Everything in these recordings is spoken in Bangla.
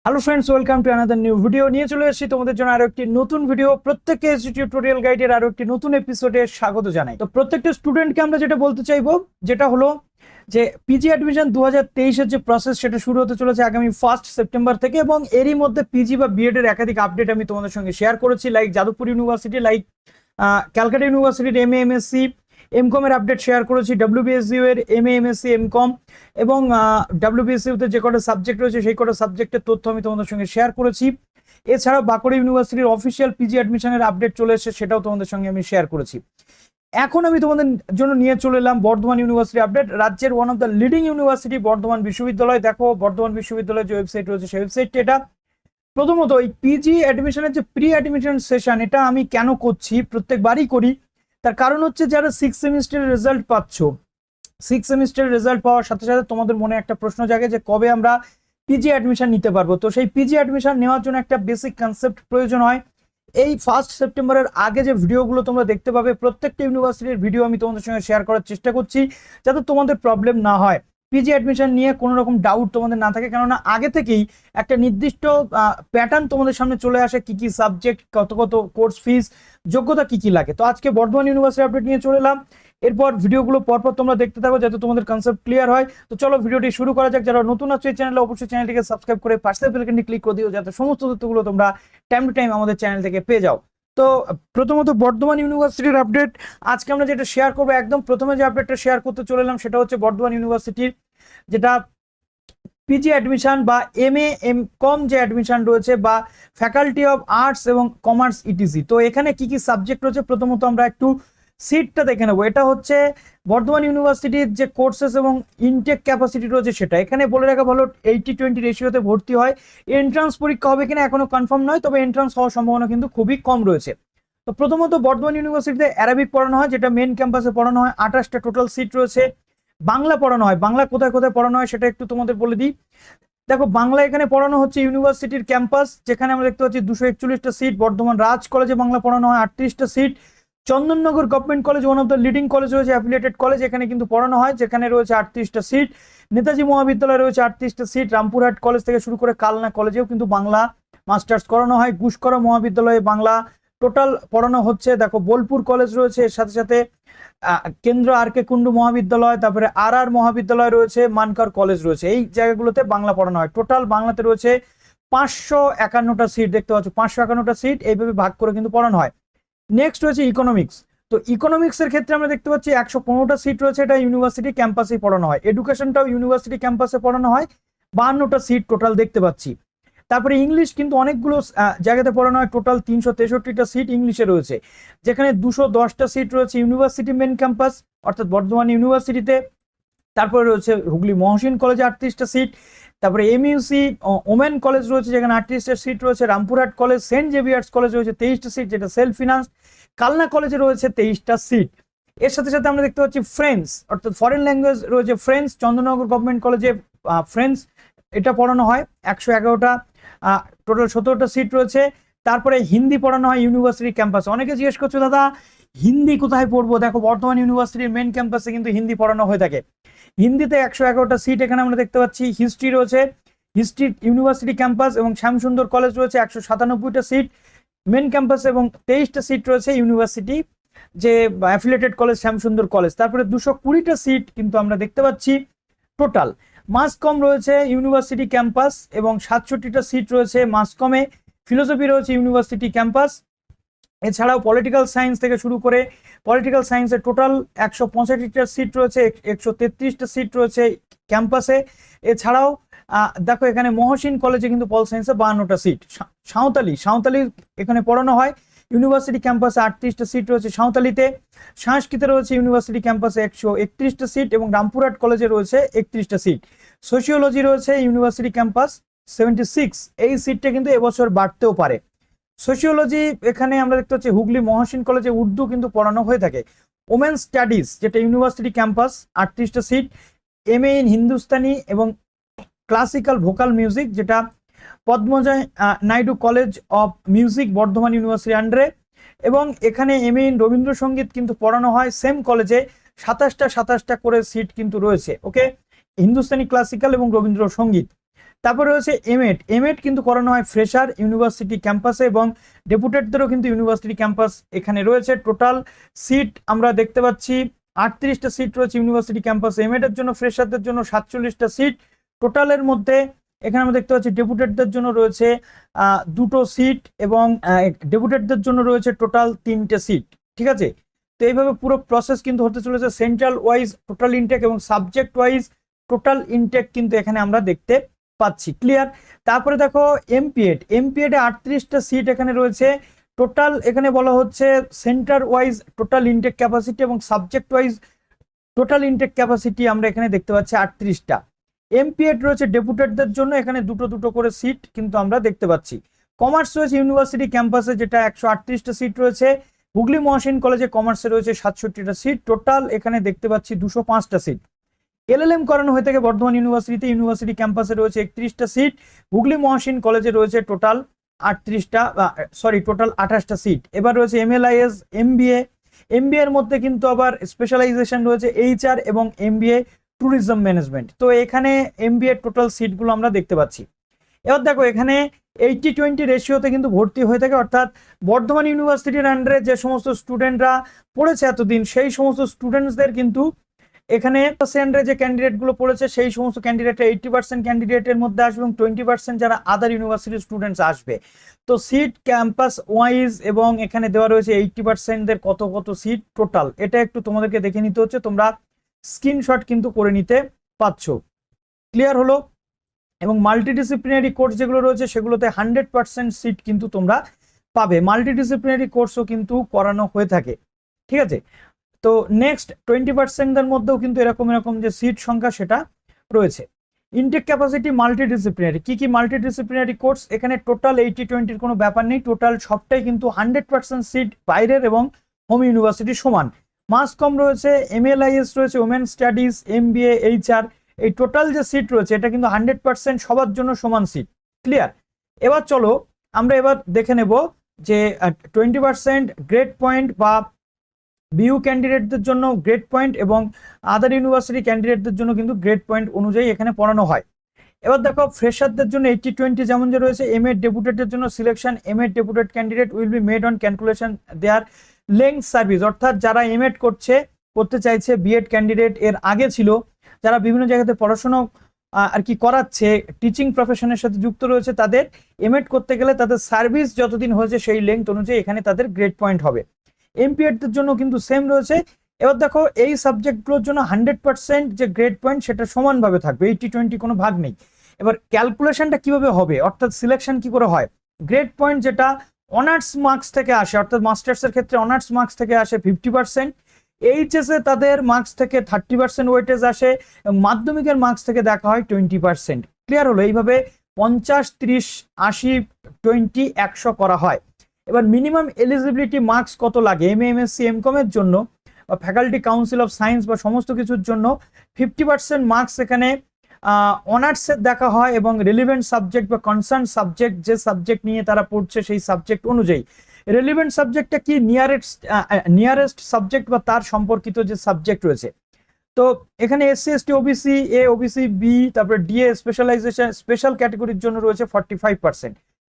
Hello friends, welcome to another new video. নিয়ে চলে এসেছি তোমাদের জন্য আরো একটি নতুন ভিডিও। প্রত্যেককে এসি টিউটোরিয়াল গাইডের আরো একটি নতুন এপিসোডে স্বাগত জানাই। তো প্রত্যেকটা স্টুডেন্টকে আমরা যেটা বলতে চাইবো, যেটা হলো যে পিজি অ্যাডমিশন 2023-এর যে প্রসেস সেটা শুরু হতে চলেছে আগামী 1 সেপ্টেম্বর থেকে, এবং এরই মধ্যে পিজি বা বিএড এর একাধিক আপডেট আমি তোমাদের সঙ্গে শেয়ার করেছি, like Jadavpur university, like Calcutta ইউনিভার্সিটির এমএ এমএসসি এমকম এর আপডেট শেয়ার করেছি, ডব্লিউবিএসইউ এর এমএ এমএসসি এমকম, এবং ডাব্লিউবিএসইউ তে যে কটা সাবজেক্ট রয়েছে সেই কটা সাবজেক্টের তথ্য আমি তোমাদের সঙ্গে শেয়ার করেছি। এছাড়াও বাঁকুড়া ইউনিভার্সিটির অফিসিয়াল পিজি অ্যাডমিশনের আপডেট চলে এসেছে, সেটাও তোমাদের সঙ্গে আমি শেয়ার করেছি। এখন আমি তোমাদের জন্য নিয়ে চলে এলাম বর্ধমান ইউনিভার্সিটি আপডেট। রাজ্যের one of the leading university Bardhaman বিশ্ববিদ্যালয়। দেখো বর্ধমান বিশ্ববিদ্যালয়ের যে ওয়েবসাইট রয়েছে সেই ওয়েবসাইটটা এটা। প্রথমত এই পিজি অ্যাডমিশনের যে প্রি অ্যাডমিশন সেশন, এটা আমি কেন করছি, প্রত্যেকবারই করি। তার কারণ হচ্ছে যারা 6 সেমিস্টারের রেজাল্ট পাচ্ছ, 6 সেমিস্টারের রেজাল্ট পাওয়ার সাথে সাথে তোমাদের মনে একটা প্রশ্ন জাগে যে কবে আমরা পিজি অ্যাডমিশন নিতে পারবো। তো সেই পিজি অ্যাডমিশন নেওয়ার জন্য একটা বেসিক কনসেপ্ট প্রয়োজন হয়। এই 1 সেপ্টেম্বরের আগে যে ভিডিওগুলো তোমরা দেখতে পাবে, প্রত্যেকটা ইউনিভার্সিটির ভিডিও আমি তোমাদের সঙ্গে শেয়ার করার চেষ্টা করছি, যাতে তোমাদের প্রবলেম না হয়, পিজি অ্যাডমিশন নিয়ে কোনো রকম ডাউট তোমাদের না থাকে। কেননা আগে থেকেই একটা নির্দিষ্ট প্যাটার্ন তোমাদের সামনে চলে আসে, কি কি সাবজেক্ট, কত কত কোর্স ফিস, যোগ্যতা কি কি লাগে। তো আজকে বর্ধমান ইউনিভার্সিটি আপডেট নিয়ে চলে এলাম। এরপর ভিডিওগুলো পরপর তোমরা দেখতে থাকো, যাতে তোমাদের কনসেপ্ট ক্লিয়ার হয়। তো চলো ভিডিওটি শুরু করা যাক। যারা নতুন আছে এই চ্যানেলে, অবশ্যই চ্যানেলটিকে সাবস্ক্রাইব করে পাশে বেল আইকনটি ক্লিক করে দিও, যাতে সমস্ত তথ্যগুলো তোমরা টাইম টু টাইম আমাদের চ্যানেল থেকে পেয়ে যাও। তো প্রথমত বর্ধমান ইউনিভার্সিটির আপডেট আজকে আমরা যেটা শেয়ার করবো, একদম প্রথমে যে আপডেটটা শেয়ার করতে চলে এলাম সেটা হচ্ছে বর্ধমান ইউনিভার্সিটির যেটা পিজি অ্যাডমিশন বা এমএ এমকম যে অ্যাডমিশন রয়েছে, বা ফ্যাকাল্টি অফ আর্টস এবং কমার্স ইটিসি। তো এখানে কি কি সাবজেক্ট রয়েছে, প্রথমত আমরা একটু সিটটা দেখে নেবো। এটা হচ্ছে বর্ধমান ইউনিভার্সিটির যে কোর্সেস এবং ইনটেক ক্যাপাসিটি রয়েছে সেটা। এখানে বলে রাখা ভালো, 80-20 রেশিওতে ভর্তি হয়। এন্ট্রান্স পরীক্ষা হবে কিনা এখনো কনফার্ম নয়, তবে এন্ট্রান্স হওয়ার সম্ভাবনা কিন্তু খুবই কম রয়েছে। তো প্রথমত বর্ধমান ইউনিভার্সিটিতে অ্যারাবিক পড়ানো হয়, যেটা মেন ক্যাম্পাসে পড়ানো হয়। 28টা টোটাল সিট রয়েছে। বাংলা পড়ানো হয়। বাংলা কোথায় কোথায় পড়ানো হয় সেটা একটু তোমাদের বলে দিই। দেখো বাংলা এখানে পড়ানো হচ্ছে ইউনিভার্সিটির ক্যাম্পাস, যেখানে আমরা দেখতে পাচ্ছি 241টা সিট। বর্ধমান রাজ কলেজে বাংলা পড়ানো হয় 38টা seat. Chandannagar government college, one of the leading college রয়েছে, অ্যাফিলিয়েটেড কলেজ, এখানে কিন্তু পড়ানো হয়, যেখানে রয়েছে 38টা সিট। নেতাজি মহাবিদ্যালয় রয়েছে 38টা সিট। রামপুরহাট কলেজ থেকে শুরু করে কালনা কলেজেও কিন্তু বাংলা মাস্টার্স করানো হয়। গুসকরা মহাবিদ্যালয়ে বাংলা টোটাল পড়ানো হচ্ছে। দেখো বোলপুর কলেজ রয়েছে, এর সাথে সাথে কেন্দ্র আর কে কুন্ডু মহাবিদ্যালয়, তারপরে আর আর মহাবিদ্যালয় রয়েছে, মানকার কলেজ রয়েছে। এই জায়গাগুলোতে বাংলা পড়ানো হয়। টোটাল বাংলাতে রয়েছে 551টা সিট, দেখতে পাচ্ছ 551টা সিট, এইভাবে ভাগ করে কিন্তু পড়ানো হয়। নেক্সট রয়েছে ইকোনমিক্স। তো ইকোনমিক্সের ক্ষেত্রে আমরা দেখতে পাচ্ছি 115টা সিট রয়েছে, এটা ইউনিভার্সিটি ক্যাম্পাসেই পড়ানো হয়। এডুকেশনটাও ইউনিভার্সিটি ক্যাম্পাসে পড়ানো হয়, 52টা সিট টোটাল দেখতে পাচ্ছি। তারপরে ইংলিশ কিন্তু অনেকগুলো জায়গাতে পড়ানো হয়, টোটাল 363টা সিট ইংলিশে রয়েছে, যেখানে 210টা সিট রয়েছে ইউনিভার্সিটি মেন ক্যাম্পাস অর্থাৎ বর্ধমান ইউনিভার্সিটিতে। তারপরে রয়েছে হুগলি মহসিন কলেজে 38টা সিট। তারপরে এমইউসি ওমেন কলেজ রয়েছে, যেখানে 38টা সিট রয়েছে। Rampurhat college, Saint Xavier's college রয়েছে 23টা সিট, যেটা সেলফ ফিনান্স। কালনা কলেজে রয়েছে 23টা সিট। এর সাথে সাথে আমরা দেখতে পাচ্ছি ফ্রেঞ্চ অর্থাৎ ফরেন ল্যাঙ্গুয়েজ রয়েছে ফ্রেঞ্চ, চন্দননগর গভর্নমেন্ট কলেজে ফ্রেঞ্চ এটা পড়ানো হয় 111টা, টোটাল 17টা সিট রয়েছে। তারপরে হিন্দি পড়ানো হয় ইউনিভার্সিটি ক্যাম্পাসে। অনেকে জিজ্ঞেস করছো দাদা হিন্দি কোথায় পড়বো, দেখো বর্ধমান ইউনিভার্সিটির মেন ক্যাম্পাসে কিন্তু হিন্দি পড়ানো হয়ে থাকে। হিন্দিতে 111টা সিট এখানে আমরা দেখতে পাচ্ছি। হিস্ট্রি রয়েছে, হিস্ট্রি ইউনিভার্সিটি ক্যাম্পাস এবং শ্যামসুন্দর কলেজ রয়েছে 197টা সিট মেন ক্যাম্পাস, এবং 23টা সিট রয়েছে ইউনিভার্সিটি যে অ্যাফিলিয়েটেড কলেজ শ্যামসুন্দর কলেজ। তারপরে 220টা সিট কিন্তু আমরা দেখতে পাচ্ছি টোটাল। মাসকম রয়েছে ইউনিভার্সিটি ক্যাম্পাস এবং 67টা সিট রয়েছে মাসকমে। ফিলোসফি রয়েছে ইউনিভার্সিটি ক্যাম্পাস। এছাড়াও পলিটিক্যাল সায়েন্স থেকে শুরু করে পলিটিক্যাল সায়েন্সের টোটাল 165টা সিট রয়েছে, 133টা সিট রয়েছে ক্যাম্পাসে। এছাড়াও দেখো এখানে মহসিন কলেজে কিন্তু পল সায়েন্সে 52টা সিট। সাঁওতালি এখানে পড়ানো হয় ইউনিভার্সিটি ক্যাম্পাসে, 38টা সিট রয়েছে সাঁওতালিতে। সংস্কৃতে রয়েছে ইউনিভার্সিটি ক্যাম্পাসে 131টা সিট এবং রামপুরহাট কলেজে রয়েছে 31টা সিট। সোশিওলজি রয়েছে ইউনিভার্সিটি ক্যাম্পাস 76, এই সিটটা কিন্তু এবছর বাড়তেও পারে। সোশিওলজি এখানে আমরা দেখতে পাচ্ছি হুগলি মহসিন কলেজে উর্দু কিন্তু পড়ানো হয়ে থাকে। ওমেন স্টাডিজ যেটা ইউনিভার্সিটি ক্যাম্পাস 38টা সিট। এমএ ইন হিন্দুস্তানি এবং ক্লাসিক্যাল ভোকাল মিউজিক, যেটা Padmaja Naidu college of music Bardhaman university আন্ডারে, এবং এখানে এমএ ইন রবীন্দ্রসঙ্গীত কিন্তু পড়ানো হয় সেম কলেজে। 27টা করে সিট কিন্তু রয়েছে। ওকে, হিন্দুস্তানি ক্লাসিক্যাল এবং রবীন্দ্রসঙ্গীত। তারপরে রয়েছে এমএড। এমএড কিন্তু করানো হয় ফ্রেশার ইউনিভার্সিটি ক্যাম্পাসে এবং ডেপুটেডদেরও কিন্তু ইউনিভার্সিটি ক্যাম্পাস এখানে রয়েছে। টোটাল সিট আমরা দেখতে পাচ্ছি 38টা সিট রয়েছে ইউনিভার্সিটি ক্যাম্পাসে এমএড এর জন্য। ফ্রেশারদের জন্য 47টা সিট টোটালের মধ্যে। এখানে আমরা দেখতে পাচ্ছি ডেপুটেডদের জন্য রয়েছে 2টো সিট এবং ডেপুটেডদের জন্য রয়েছে টোটাল 3টে সিট। ঠিক আছে, তো এইভাবে পুরো প্রসেস কিন্তু হতে চলেছে। সেন্ট্রাল ওয়াইজ টোটাল ইনটেক এবং সাবজেক্ট ওয়াইজ টোটাল ইনটেক কিন্তু এখানে আমরা দেখতে পাচ্ছি। ক্লিয়ার? তারপরে দেখো এমপিএড। এমপিএড এ 38টা সিট এখানে রয়েছে টোটাল। এখানে বলা হচ্ছে centre wise total intake capacity এবং subject wise total intake capacity আমরা এখানে দেখতে পাচ্ছি 38টা। এমপিএড রয়েছে ডেপুটেডদের জন্য, এখানে দুটো দুটো করে সিট কিন্তু আমরা দেখতে পাচ্ছি। কমার্স রয়েছে ইউনিভার্সিটি ক্যাম্পাসে, যেটা 138টা সিট রয়েছে। হুগলি মহসিন কলেজে কমার্সে রয়েছে 67টা সিট। টোটাল এখানে দেখতে পাচ্ছি 205টা সিট। এলএলএম করানো হয়ে থাকে বর্ধমান ইউনিভার্সিটিতে, ইউনিভার্সিটি ক্যাম্পাসে রয়েছে 31টা সিট। হুগলি মহসিন কলেজে রয়েছে টোটাল 28টা সিট। এবার রয়েছে এমএলআইএস এমবিএ। এমবিএ এর মধ্যে কিন্তু আবার স্পেশালাইজেশন রয়েছে এইচআর এবং এমবিএ ট্যুরিজম ম্যানেজমেন্ট। তো এখানে এমবিএ টোটাল সিটগুলো আমরা দেখতে পাচ্ছি। এবার দেখো এখানে 80-20 রেশিওতে কিন্তু ভর্তি হয়ে থাকে, অর্থাৎ বর্ধমান ইউনিভার্সিটির আন্ডারে যে সমস্ত স্টুডেন্টরা পড়েছে এতদিন সেই সমস্ত স্টুডেন্টসদের কিন্তু এখানে সেন্টারে যে ক্যান্ডিডেটগুলো পড়েছে সেই সমস্ত ক্যান্ডিডেটরা 80% ক্যান্ডিডেটের মধ্যে আসবে এবং 20% যারা আদার ইউনিভার্সিটির স্টুডেন্টস আসবে। তো সিট ক্যাম্পাস ওয়াইজ এবং এখানে দেওয়া রয়েছে 80%দের কত কত সিট টোটাল, এটা একটু তোমাদেরকে দেখে নিতে হচ্ছে, তোমরা স্ক্রিনশট কিন্তু করে নিতে পারছো। ক্লিয়ার হলো? এবং মাল্টিডিসিপ্লিনারি কোর্স যেগুলো রয়েছে সেগুলোতে 100% সিট কিন্তু তোমরা পাবে। মাল্টিডিসিপ্লিনারি কোর্সও কিন্তু করানো হয়ে থাকে। ঠিক আছে, তো নেক্সট 20%-দের মধ্যেও কিন্তু এরকম যে সিট সংখ্যা সেটা রয়েছে। Intake capacity multidisciplinary. কি কি মাল্টিডিসিপ্লিনারি কোর্স? এখানে টোটাল 80-20 কোনো ব্যাপার নেই, টোটাল সবটাই কিন্তু 100% সিট বাইরের এবং হোম ইউনিভার্সিটি সমান। মাস কম রয়েছে, এমএলআইএস রয়েছে, ওমেন স্টাডিজ, এমবিএ, এইচআর, এই টোটাল যে সিট রয়েছে এটা কিন্তু 100% সবার জন্য সমান সিট। ক্লিয়ার? এবার চলো আমরা এবার দেখে নেব যে 20% গ্রেড পয়েন্ট বা বিইউ ক্যান্ডিডেটদের জন্য গ্রেড পয়েন্ট এবং আদার ইউনিভার্সিটি ক্যান্ডিডেটদের জন্য কিন্তু গ্রেড পয়েন্ট অনুযায়ী এখানে পড়ানো হয়। এবার দেখো ফ্রেশারদের জন্য 80-20 যেমন যে রয়েছে। এমএড ডেপুটেটের জন্য selection MEd deputed candidate will be made on calculation their length service, অর্থাৎ যারা এমএড করতে চাইছে, বিএড ক্যান্ডিডেট এর আগে ছিল, যারা বিভিন্ন জায়গাতে পড়াশোনা আর কি করাচ্ছে, টিচিং প্রফেশনের সাথে যুক্ত রয়েছে, তাদের এমএড করতে গেলে তাদের সার্ভিস যতদিন হয়েছে সেই লেংথ অনুযায়ী এখানে তাদের গ্রেড পয়েন্ট হবে। এমপিএডদের জন্য কিন্তু সেম রয়েছে। এবার দেখো এই সাবজেক্টগুলোর জন্য 100% যে গ্রেড পয়েন্ট সেটা সমানভাবে থাকবে, 80-20 কোনো ভাগ নেই। এবার ক্যালকুলেশনটা কিভাবে হবে, অর্থাৎ সিলেকশন কি করে হয়? গ্রেড পয়েন্ট যেটা অনার্স মার্কস থেকে আসে, অর্থাৎ মাস্টার্সের ক্ষেত্রে অনার্স মার্কস থেকে আসে 50%, এইচএস এ তাদের মার্কস থেকে 30% ওয়েটেজ আসে, মাধ্যমিকের মার্কস থেকে দেখা হয় 20%। ক্লিয়ার হলো? এইভাবে 50, 30, 80, 20, 100 করা হয়। এবার মিনিমাম এলিজিবিলিটি মার্কস কত লাগে এমএ, এমএসসি, এমকম এর জন্য বা ফ্যাকাল্টি কাউন্সিল অফ সায়েন্স বা সমস্ত কিছুর জন্য 50% মার্কস এখানে অনার্সের দেখা হয় এবং রিলিভেন্ট সাবজেক্ট বা কনসার্ন সাবজেক্ট, যে সাবজেক্ট নিয়ে তারা পড়ছে সেই সাবজেক্ট অনুযায়ী। রিলিভেন্ট সাবজেক্টটা কি? নিয়ারেস্ট সাবজেক্ট বা তার সম্পর্কিত যে সাবজেক্ট রয়েছে। তো এখানে SC, ST, OBC A, OBC B, তারপরে ডিএ স্পেশালাইজেশন স্পেশাল ক্যাটাগরির জন্য রয়েছে 45%।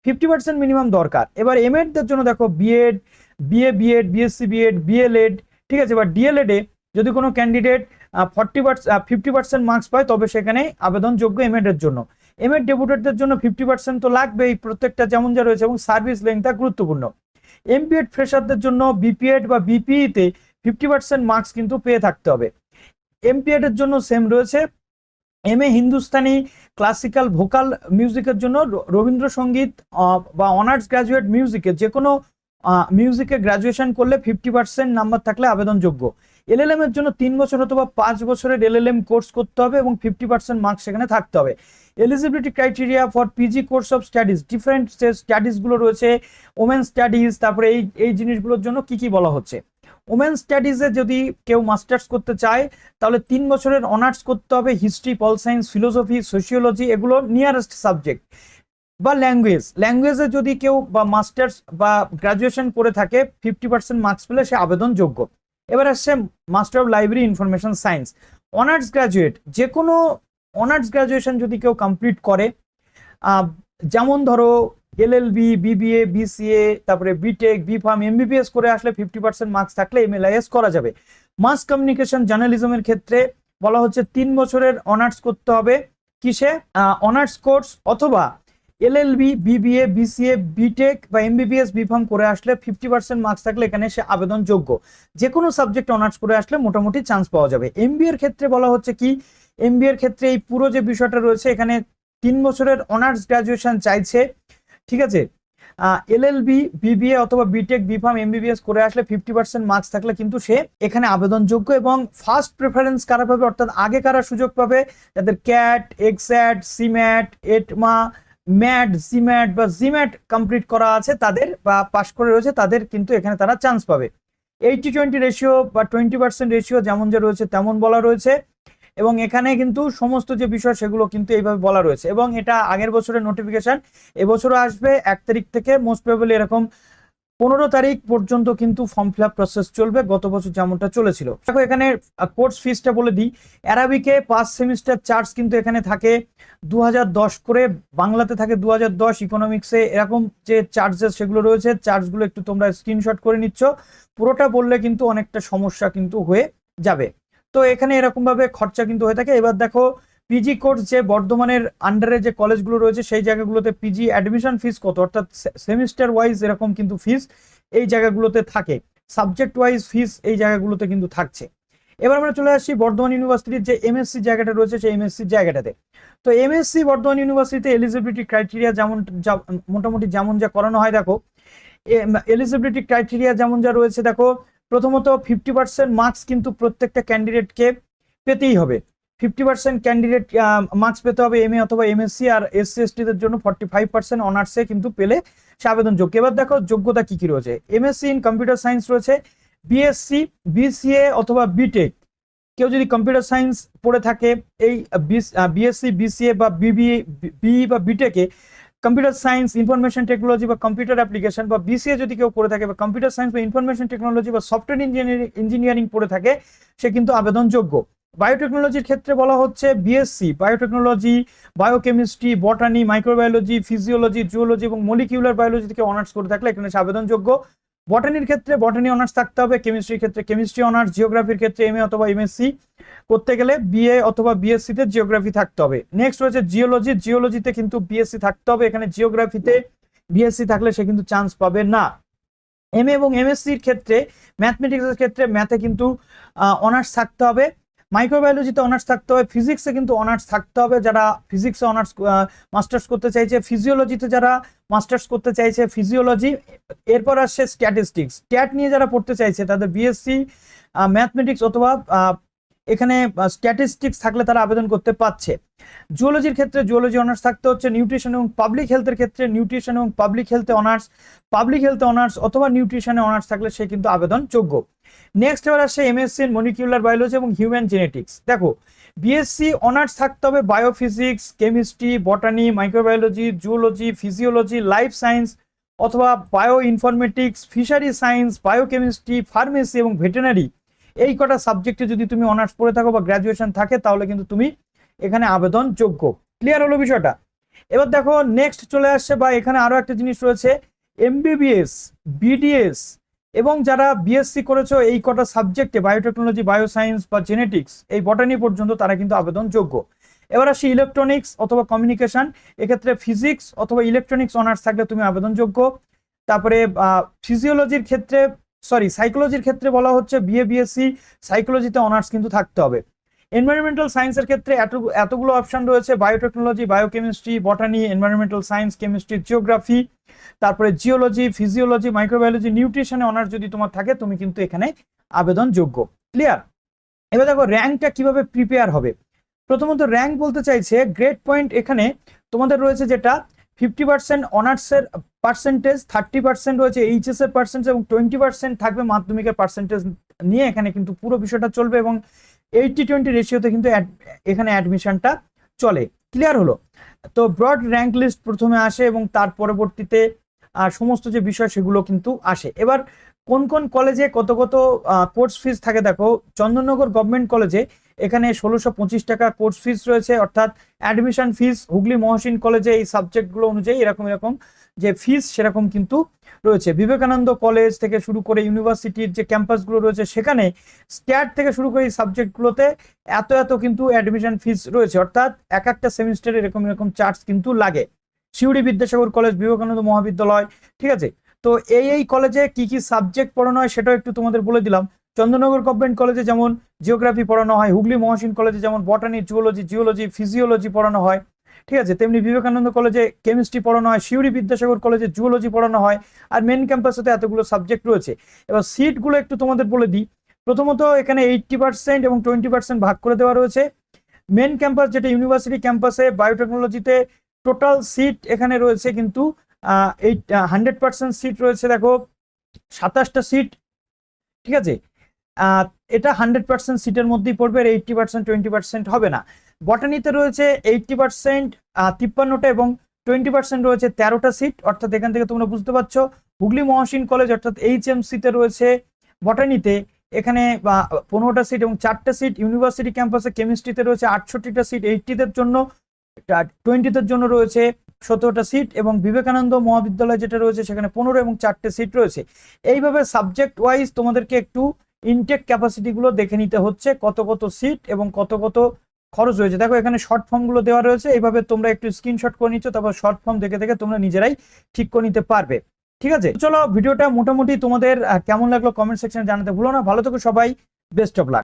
50% মিনিমাম দরকার। এবার এমএডদের জন্য দেখো BEd, BEd, BSc BEd, BLEd, ঠিক আছে, বা ডিএলএড এ যদি কোনো ক্যান্ডিডেট 50% মার্কস পায় তবে সেখানে আবেদনযোগ্য এমএড এর জন্য। এমএড ডেপুটেটদের জন্য 50% তো লাগবেই, প্রত্যেকটা যেমন যা রয়েছে, এবং সার্ভিস লেংথটা গুরুত্বপূর্ণ। এমপিএড ফ্রেশারদের জন্য বিপিএড বা বিপিইতে 50% মার্কস কিন্তু পেয়ে থাকতে হবে। এমপিএড এর জন্য সেম রয়েছে। এমএ হিন্দুস্তানি ক্লাসিক্যাল ভোকাল মিউজিকের জন্য রবীন্দ্রসঙ্গীত বা অনার্স গ্রাজুয়েট মিউজিকে যে কোনো মিউজিকে গ্রাজুয়েশন করলে 50% নাম্বার থাকলে আবেদনযোগ্য। এলএলএম এর জন্য 3 বছর অথবা 5 বছরের এলএলএম কোর্স করতে হবে এবং 50% মার্কস সেখানে থাকতে হবে। Eligibility criteria for PG course of studies, different যে স্টাডিজগুলো রয়েছে, ওমেন স্টাডিজ, তারপরে এই জিনিসগুলোর জন্য কি কি বলা হচ্ছে। ওমেন স্টাডিজে যদি কেউ মাস্টার্স করতে চায় তাহলে 3 বছরের অনার্স করতে হবে history, pol science, philosophy, sociology, এগুলো নিয়ারেস্ট সাবজেক্ট। বা ল্যাঙ্গুয়েজে যদি কেউ বা মাস্টার্স বা গ্রাজুয়েশন করে থাকে 50% মার্কস পেলে সে আবেদনযোগ্য। এবার আসছে master of library information science. Honours graduate, যে কোনো অনার্স গ্রাজুয়েশন যদি কেউ কমপ্লিট করে যেমন ধরো এলএলবি, বিবিএ, বিসিএ, তারপরে বিটেক, বিফার্ম, এমবিবিএস করে আসলে 50% মার্কস থাকলে এমএলআইএস করা যাবে। মাস কমিউনিকেশন জার্নালিজমের ক্ষেত্রে বলা হচ্ছে 3 বছরের অনার্স করতে হবে। কিসে? অনার্স কোর্স অথবা এলএলবি, বিবিএ, বিসিএ, বিটেক বা এমবিবিএস, বিফার্ম করে আসলে 50% মার্কস থাকলে এখানে সে আবেদনযোগ্য। যে কোনো সাবজেক্ট অনার্স করে আসলে মোটামুটি চান্স পাওয়া যাবে। এমবিএ এর ক্ষেত্রে বলা হচ্ছে কি, এমবিএ এর ক্ষেত্রে এই পুরো যে বিষয়টা রয়েছে এখানে 3 বছরের অনার্স গ্রাজুয়েশন চাইছে, ঠিক আছে। এলএলবি, বিবিএ অথবা বিটেক, বিফার্ম, এমবিবিএস করে আসলে 50% মার্কস থাকলে কিন্তু সে এখানে আবেদনযোগ্য। এবং ফার্স্ট প্রেফারেন্স কারা পাবে, অর্থাৎ আগে কারা সুযোগ পাবে? যাদের ক্যাট, এক্স্যাট, সিম্যাট, এটমা, ম্যাট, জিম্যাট বা জিম্যাট কমপ্লিট করা আছে তাদের বা পাস করে রয়েছে তাদের কিন্তু এখানে তারা চান্স পাবে। 80-20 রেশিও বা 20% রেশিও যেমন যে রয়েছে তেমন বলা রয়েছে। এবং এখানে কিন্তু সমস্ত যে বিষয় সেগুলো কিন্তু এইভাবে বলা রয়েছে। এবং এটা আগের বছরের নোটিফিকেশন, এবছরও আসবে 1 তারিখ থেকে, মোস্ট প্রবাবলি এরকম 15 তারিখ পর্যন্ত কিন্তু ফর্ম ফিল আপ প্রসেস চলবে, গত বছর যেমনটা চলেছিল। দেখো এখানে কোর্স ফিসটা বলে দিই। অ্যারাবিকে 5 সেমিস্টার চার্জ কিন্তু এখানে থাকে 2010 করে, বাংলাতে থাকে 2010, ইকোনমিক্সে এরকম যে চার্জেস সেগুলো রয়েছে, চার্জগুলো একটু তোমরা স্ক্রিনশট করে নিচ্ছ। পুরোটা বললে কিন্তু অনেকটা সমস্যা কিন্তু হয়ে যাবে। তো এখানে এরকম ভাবে খরচা কিন্তু হয়ে থাকে। এবার দেখো পিজি কোর্স যে বর্ধমানের আন্ডারে যে কলেজগুলো রয়েছে সেই জায়গাগুলোতে পিজি অ্যাডমিশন ফিস কত, অর্থাৎ সেমিস্টার ওয়াইজ এরকম কিন্তু ফিস এই জায়গাগুলোতে থাকে, সাবজেক্ট ওয়াইজ ফিস এই জায়গাগুলোতে কিন্তু থাকছে। এবার আমরা চলে আসছি বর্ধমান ইউনিভার্সিটির যে এমএসসি জায়গাটা রয়েছে সেই এমএসসি জায়গাটাতে। তো এমএসসি বর্ধমান ইউনিভার্সিটিতে এলিজিবিলিটি ক্রাইটেরিয়া যেমন মোটামুটি যেমন যা করানো হয়, দেখো এলিজিবিলিটি ক্রাইটেরিয়া যেমন যা রয়েছে, দেখো প্রথমত 50% মার্কস কিন্তু প্রত্যেকটা ক্যান্ডিডেটকে পেতেই হবে। 50% ক্যান্ডিডেট মার্কস পেতে হবে এমএ অথবা এমএসসি, আর এসসি এসটিদের জন্য 45% অনার্সে কিন্তু পেলে সে আবেদনযোগ্য। এবার দেখো যোগ্যতা কি কি রয়েছে। এমএসসি ইন কম্পিউটার সায়েন্স রয়েছে, বিএসসি, বিসিএ অথবা বিটেক। কেউ যদি কম্পিউটার সায়েন্স পড়ে থাকে, এই বিএসসি, বিসিএ বা বিই বা বিটেকে কম্পিউটার সায়েন্স, ইনফরমেশন টেকনোলজি বা কম্পিউটার অ্যাপ্লিকেশন, বা বিসিএ যদি কেউ পড়ে থাকে বা কম্পিউটার সায়েন্স বা ইনফরমেশন টেকনোলজি বা সফটওয়্যার ইঞ্জিনিয়ারিং পড়ে থাকে সে কিন্তু আবেদনযোগ্য। বায়োটেকনোলজির ক্ষেত্রে বলা হচ্ছে BSc biotechnology, biochemistry, বটানি, microbiology, physiology, zoology এবং মলিকিউলার বায়োলজি থেকে অনার্স করে থাকলে এখানে সে আবেদনযোগ্য। বটানির ক্ষেত্রে বটানি অনার্স থাকতে হবে, কেমিস্ট্রির ক্ষেত্রে কেমিস্ট্রি অনার্স, জিওগ্রাফির ক্ষেত্রে এমএ অথবা এমএসসি করতে গেলে বিএ অথবা বিএসসি তে জিওগ্রাফি থাকতে হবে। নেক্সট রয়েছে জিওলজি, জিওলজিতে কিন্তু বিএসসি থাকতে হবে, এখানে জিওগ্রাফিতে বিএসসি থাকলে সে কিন্তু চান্স পাবে না। এমএ এবং এমএসসির ক্ষেত্রে ম্যাথমেটিক্সের ক্ষেত্রে ম্যাথে কিন্তু অনার্স থাকতে হবে, মাইক্রোবায়োলজিতে অনার্স থাকতে হবে, ফিজিক্সে কিন্তু অনার্স থাকতে হবে যারা ফিজিক্সে অনার্স মাস্টার্স করতে চাইছে, ফিজিওলজিতে যারা মাস্টার্স করতে চাইছে ফিজিওলজি। এরপর আসছে স্ট্যাটিস্টিক্স, স্ট্যাট নিয়ে যারা পড়তে চাইছে তাদের বিএসসি ম্যাথমেটিক্স অথবা এখানে স্ট্যাটিস্টিক্স থাকলে তারা আবেদন করতে পারছে। জুওলজির ক্ষেত্রে জুওলজি অনার্স থাকতে হচ্ছে, নিউট্রিশন এবং পাবলিক হেলথের ক্ষেত্রে নিউট্রিশন এবং পাবলিক হেলথে অনার্স, পাবলিক হেলথে অনার্স অথবা নিউট্রিশনে অনার্স থাকলে সে কিন্তু আবেদনযোগ্য। নেক্সট এবার আসছে এমএসসি মলিকিউলার বায়োলজি এবং হিউম্যান জেনেটিক্স। দেখো বিএসসি অনার্স থাকতে হবে biophysics, chemistry, botany, microbiology, zoology, physiology, life science অথবা bio informatics, fishery science, biochemistry, pharmacy এবং ভেটেনারি। এই কটা সাবজেক্টে যদি তুমি অনার্স পড়ে থাকো বা গ্র্যাজুয়েশন থাকে তাহলে কিন্তু তুমি এখানে আবেদনযোগ্য। ক্লিয়ার হলো বিষয়টা? এবার দেখো নেক্সট চলে আসছে, বা এখানে আরো একটা জিনিস রয়েছে, এমবিবিএস, বিডিএস এবং যারা বিএসসি করেছো এই কটা সাবজেক্টে বায়োটেকনোলজি, বায়োসায়েন্স বা জেনেটিক্স, এই বটানি পর্যন্ত তারা কিন্তু আবেদনযোগ্য। এবার আসি ইলেকট্রনিক্স অথবা কমিউনিকেশন, এক্ষেত্রে ফিজিক্স অথবা ইলেকট্রনিক্স অনার্স থাকলে তুমি আবেদনযোগ্য। তারপরে ফিজিওলজির ক্ষেত্রে সাইকোলজির ক্ষেত্রে বলা হচ্ছে বিএ, বিএসসি, সাইকোলজিতে অনার্স কিন্তু থাকতে হবে। এনভায়রনমেন্টাল সায়েন্সের ক্ষেত্রে এতগুলো অপশন রয়েছে, biotechnology, biochemistry, বটানি, environmental science, chemistry, geography, তারপরে জিওলজি, ফিজিওলজি, মাইক্রোবায়োলজি, নিউট্রিশনে অনার্স যদি তোমার থাকে তুমি কিন্তু এখানে আবেদনযোগ্য। ক্লিয়ার? এবার দেখো র্যাঙ্কটা কিভাবে প্রিপেয়ার হবে। প্রথমত র্যাঙ্ক বলতে চাইছে গ্রেড পয়েন্ট, এখানে তোমাদের রয়েছে যেটা 50% অনার্সের পার্সেন্টেজ, 30% রয়েছে এইচএস এর পার্সেন্টেজ এবং 20% থাকবে মাধ্যমিকের পার্সেন্টেজ নিয়ে এখানে কিন্তু পুরো বিষয়টা চলবে, এবং 80-20 রেশিওতে কিন্তু এখানে অ্যাডমিশনটা চলে। ক্লিয়ার হলো? তো ব্রড র্যাঙ্ক লিস্ট প্রথমে আসে এবং তার পরবর্তীতে সমস্ত যে বিষয় সেগুলো কিন্তু আসে। এবার কোন কোন কলেজে কত কত কোর্স ফিস থাকে, দেখো চন্দননগর গভর্নমেন্ট কলেজে এখানে 1625 টাকা কোর্স ফিস রয়েছে, অর্থাৎ অ্যাডমিশন ফিস হুগলি মহসিন কলেজে এই সাবজেক্টগুলো অনুযায়ী এরকম এরকম যে ফিস সেরকম কিন্তু রয়েছে। বিবেকানন্দ কলেজ থেকে শুরু করে ইউনিভার্সিটির যে ক্যাম্পাসগুলো রয়েছে সেখানে স্ট্যাট থেকে শুরু করে এই সাবজেক্টগুলোতে এত এত কিন্তু অ্যাডমিশন ফিস রয়েছে, অর্থাৎ এক একটা সেমিস্টারে এরকম এরকম চার্জ কিন্তু লাগে। সিউড়ি বিদ্যাসাগর কলেজ, বিবেকানন্দ মহাবিদ্যালয়, ঠিক আছে। তো এই কলেজে কি কি সাবজেক্ট পড়ানো হয় সেটাও একটু তোমাদের বলে দিলাম। চন্দ্রনগর গভর্নমেন্ট কলেজে যেমন জিওগ্রাফি পড়ানো হয়, হুগলি মহসিন কলেজে যেমন বটানি, জিওলজি, ফিজিওলজি পড়ানো হয়, ঠিক আছে, তেমনি বিবেকানন্দ কলেজে কেমিস্ট্রি পড়ানো হয়, সিউড়ি বিদ্যাসাগর কলেজে জুওলজি পড়ানো হয়। আর মেন ক্যাম্পাসে তো এতগুলো সাবজেক্ট রয়েছে। এবার সিটগুলো একটু তোমাদের বলে দিই। প্রথমত এখানে 80% এবং 20% ভাগ করে দেওয়া রয়েছে। মেন ক্যাম্পাস যেটা ইউনিভার্সিটি ক্যাম্পাসে বায়োটেকনোলজিতে টোটাল সিট এখানে রয়েছে কিন্তু 100% সিট রয়েছে, দেখো 27টা সিট, ঠিক আছে। এটা 100% সিটের মধ্যেই পড়বে, 80% 20% হবে না। বটানিতে রয়েছে 80% 53টা এবং 20% রয়েছে 13টা সিট, অর্থাৎ এখান থেকে তোমরা বুঝতে পারছো হুগলি মহসিন কলেজ অর্থাৎ HMC-তে রয়েছে বটানিতে এখানে 15টা সিট এবং 4টা সিট। ইউনিভার্সিটি ক্যাম্পাসে কেমিস্ট্রিতে রয়েছে 68টা সিট, 80দের জন্য, 20দের জন্য রয়েছে 17টা সিট, এবং বিবেকানন্দ মহাবিদ্যালয় যেটা রয়েছে সেখানে 15 এবং 4টে সিট রয়েছে। এইভাবে সাবজেক্ট ওয়াইজ তোমাদেরকে একটু ইনটেক ক্যাপাসিটি গুলো দেখে নিতে হচ্ছে, কত কত সিট এবং কত কত খরচ রয়েছে। দেখো এখানে শর্ট ফর্ম গুলো দেওয়া রয়েছে, এইভাবে তোমরা একটু স্ক্রিনশট করে নিচ্ছ, তারপর শর্ট ফর্ম দেখে দেখে তোমরা নিজেরাই ঠিক করে নিতে পারবে, ঠিক আছে। চলো ভিডিওটা মোটামুটি তোমাদের কেমন লাগলো কমেন্ট সেকশনে জানাতে ভুলো না। ভালো থেকো সবাই, বেস্ট অফ লাক।